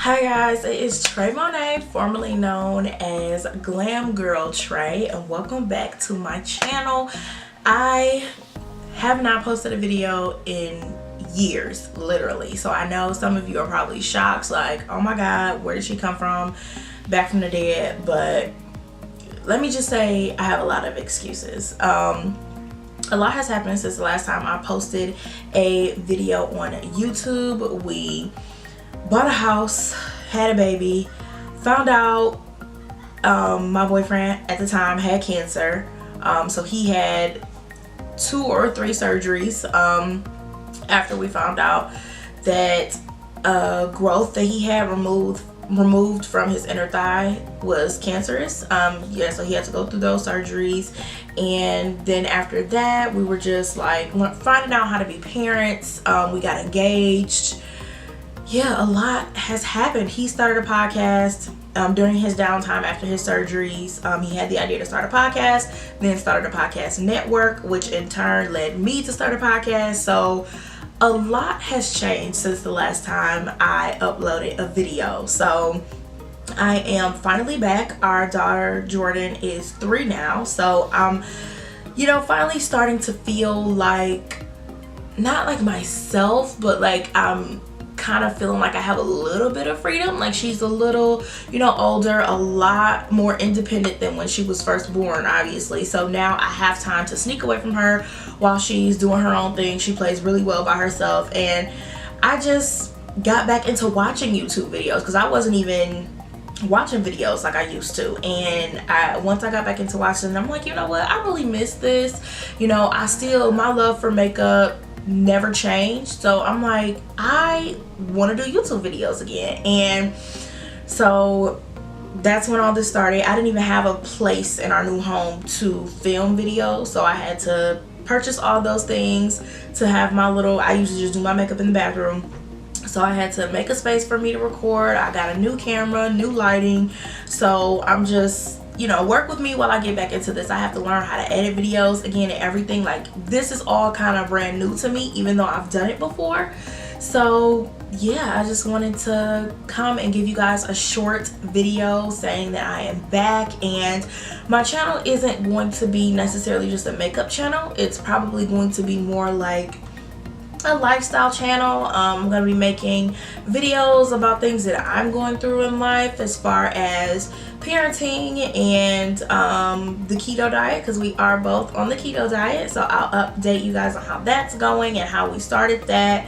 Hi guys, it is Trey Monet, formerly known as Glam Girl Trey, and welcome back to my channel. I have not posted a video in years, literally. So I know some of you are probably shocked, like, oh my god, where did she come from? Back from the dead. But let me just say I have a lot of excuses. A lot has happened since the last time I posted a video on YouTube. We bought a house, had a baby, found out my boyfriend at the time had cancer. So he had 2 or 3 surgeries after we found out that growth that he had removed from his inner thigh was cancerous. So he had to go through those surgeries, and then after that we were just like finding out how to be parents. We got engaged. Yeah, a lot has happened. He started a podcast during his downtime after his surgeries. He had the idea to start a podcast, then started a podcast network, which in turn led me to start a podcast. So a lot has changed since the last time I uploaded a video. So I am finally back. Our daughter Jordan is 3 now. So I'm, finally starting to feel like, not like myself, but like I'm kind of feeling like I have a little bit of freedom. Like she's a little, older, a lot more independent than when she was first born, obviously. So now I have time to sneak away from her while she's doing her own thing. She plays really well by herself, and I just got back into watching YouTube videos because I wasn't even watching videos like I used to. And once I got back into watching them, I'm like, you know what, I really miss this. My love for makeup never changed. So I'm like, I want to do YouTube videos again. And so that's when all this started. I didn't even have a place in our new home to film videos, so I had to purchase all those things to have I usually just do my makeup in the bathroom. So I had to make a space for me to record. I got a new camera, new lighting. So I'm just, work with me while I get back into this. I have to learn how to edit videos again and everything. Like, this is all kind of brand new to me, even though I've done it before. So yeah, I just wanted to come and give you guys a short video saying that I am back. And my channel isn't going to be necessarily just a makeup channel. It's probably going to be more like a lifestyle channel. I'm going to be making videos about things that I'm going through in life as far as parenting and the keto diet, because we are both on the keto diet. So I'll update you guys on how that's going and how we started that.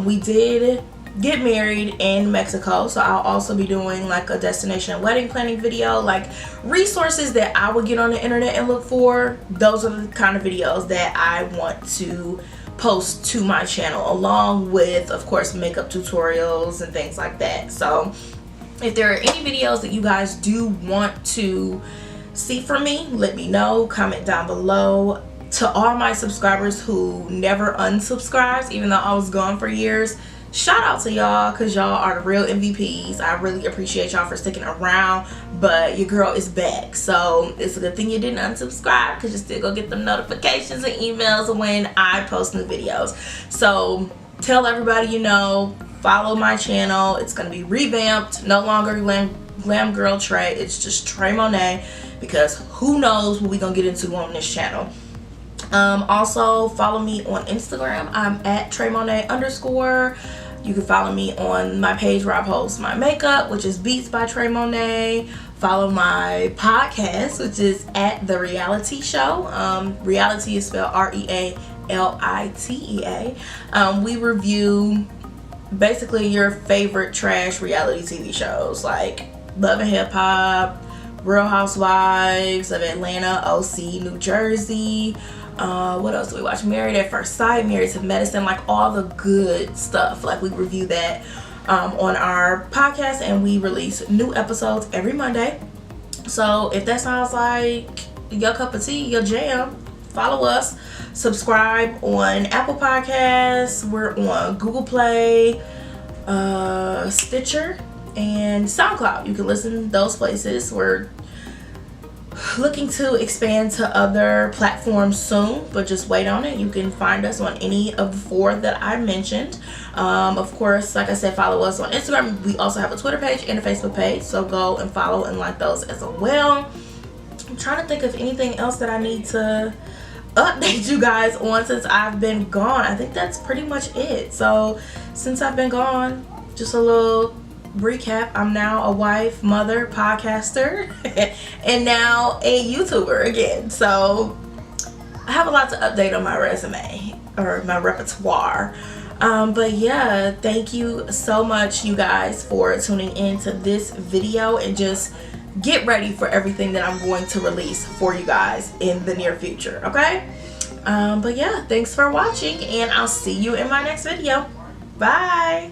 We did get married in Mexico, so I'll also be doing like a destination wedding planning video, like resources that I would get on the internet and look for. Those are the kind of videos that I want to post to my channel, along with, of course, makeup tutorials and things like that. So if there are any videos that you guys do want to see from me, let me know. Comment down below. To all my subscribers who never unsubscribed, even though I was gone for years, shout out to y'all, because y'all are the real MVPs. I really appreciate y'all for sticking around, but your girl is back. So it's a good thing you didn't unsubscribe, because you still go get them notifications and emails when I post new videos. So tell everybody follow my channel. It's going to be revamped. No longer Glam Girl Trey. It's just Trey Monet, because who knows what we're going to get into on this channel. Also follow me on Instagram. I'm at Trey Monet _. You can follow me on my page where I post my makeup, which is Beats by Trey Monet. Follow my podcast, which is at The Reality Show. Reality is spelled REALITEA. We review basically your favorite trash reality TV shows like Love and Hip Hop, Real Housewives of Atlanta, OC, New Jersey. What else do we watch? Married at First Sight, Married to Medicine, like all the good stuff. Like, we review that on our podcast, and we release new episodes every Monday. So if that sounds like your cup of tea, your jam, follow us. Subscribe on Apple Podcasts. We're on Google Play, Stitcher, and SoundCloud. You can listen those places. We're looking to expand to other platforms soon, but just wait on it. You can find us on any of the 4 that I mentioned. Of course, like I said, follow us on Instagram. We also have a Twitter page and a Facebook page, so go and follow and like those as well. I'm trying to think of anything else that I need to update you guys on since I've been gone. I think that's pretty much it. So since I've been gone, just a little recap. I'm now a wife, mother, podcaster, and now a YouTuber again. So I have a lot to update on my resume or my repertoire. But yeah, thank you so much, you guys, for tuning in to this video, and just get ready for everything that I'm going to release for you guys in the near future, okay? But yeah, thanks for watching, and I'll see you in my next video. Bye.